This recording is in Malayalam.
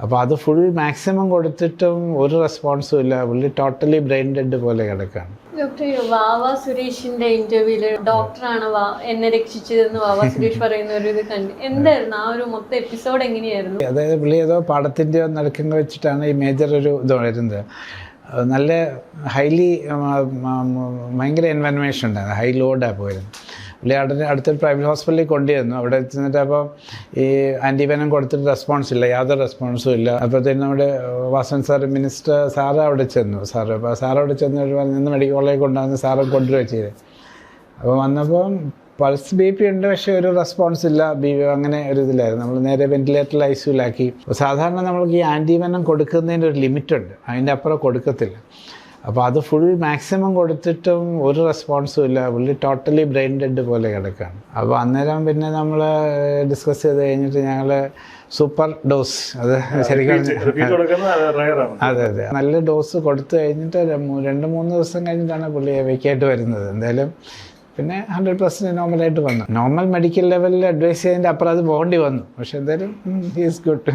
അപ്പോൾ അത് ഫുൾ മാക്സിമം കൊടുത്തിട്ടും ഒരു റെസ്പോൺസും ഇല്ല. പുള്ളി ടോട്ടലി ബ്രെയിൻ ഡെഡ് പോലെ കിടക്കാണ്. ഡോക്ടർ വാവ സുരേഷിന്റെ ഇന്റർവ്യൂല് ഡോക്ടറാണ് എന്നെ രക്ഷിച്ചതെന്ന് വാവ സുരേഷ് പറയുന്ന ഒരു ഇത് കണ്ട് എന്തായിരുന്നു ആ ഒരു മൊത്തം എപ്പിസോഡ് എങ്ങനെയായിരുന്നു? അതായത് പുള്ളി ഏതോ പാടത്തിൻ്റെയോ നടക്കുന്ന വെച്ചിട്ടാണ് ഈ മേജർ ഒരു ഇത് വരുന്നത്. നല്ല ഹൈലി ഭയങ്കര ഇൻവെൻവേഷൻ ഉണ്ടായിരുന്നു, ഹൈ ലോഡാണ് പോയിരുന്നു. പുള്ളി അടുത്തൊരു പ്രൈവറ്റ് ഹോസ്പിറ്റലിൽ കൊണ്ടുവന്നു. അവിടെ ചെന്നിട്ട് അപ്പോൾ ഈ ആൻറ്റിവെനം കൊടുത്തിട്ട് റെസ്പോൺസ് ഇല്ല, യാതൊരു റെസ്പോൺസും ഇല്ല. അപ്പോഴത്തേനും നമ്മുടെ വാസൻ സാർ മിനിസ്റ്റർ സാറ് അവിടെ ചെന്നു. അപ്പോൾ സാറവിടെ ചെന്ന് നിന്ന് മെഡിക്കൽ കോളേജിൽ കൊണ്ടുവന്ന് സാറ് കൊണ്ടുവരിക ചെയ്ത്. അപ്പോൾ വന്നപ്പോൾ പൾസ് ബി പി ഉണ്ട്, പക്ഷേ ഒരു റെസ്പോൺസ് ഇല്ല, അങ്ങനെ ഒരു ഇതിലായിരുന്നു. നമ്മൾ നേരെ വെന്റിലേറ്ററിൽ ഐസിയുലാക്കി. സാധാരണ നമ്മൾക്ക് ഈ ആൻറ്റിവെനം കൊടുക്കുന്നതിൻ്റെ ഒരു ലിമിറ്റുണ്ട്, അതിൻ്റെ അപ്പുറം കൊടുക്കത്തില്ല. അപ്പോൾ അത് ഫുൾ മാക്സിമം കൊടുത്തിട്ടും ഒരു റെസ്പോൺസും ഇല്ല. പുള്ളി ടോട്ടലി ബ്രെയിൻ ഡെഡ് പോലെ കിടക്കാണ്. അപ്പോൾ അന്നേരം പിന്നെ നമ്മൾ ഡിസ്കസ് ചെയ്ത് കഴിഞ്ഞിട്ട് ഞങ്ങൾ സൂപ്പർ ഡോസ്, അത് ശരിക്കും അതെ നല്ല ഡോസ് കൊടുത്തു കഴിഞ്ഞിട്ട് 2-3 ദിവസം കഴിഞ്ഞിട്ടാണ് പുള്ളി വെക്കായിട്ട് വരുന്നത്. എന്തായാലും പിന്നെ 100% നോർമലായിട്ട് വന്നു. നോർമൽ മെഡിക്കൽ ലെവലിൽ അഡ്വൈസ് ചെയ്തതിൻ്റെ അപ്പുറം അത് പോകേണ്ടി വന്നു. പക്ഷെ എന്തായാലും ഹി ഈസ് ഗുഡ്.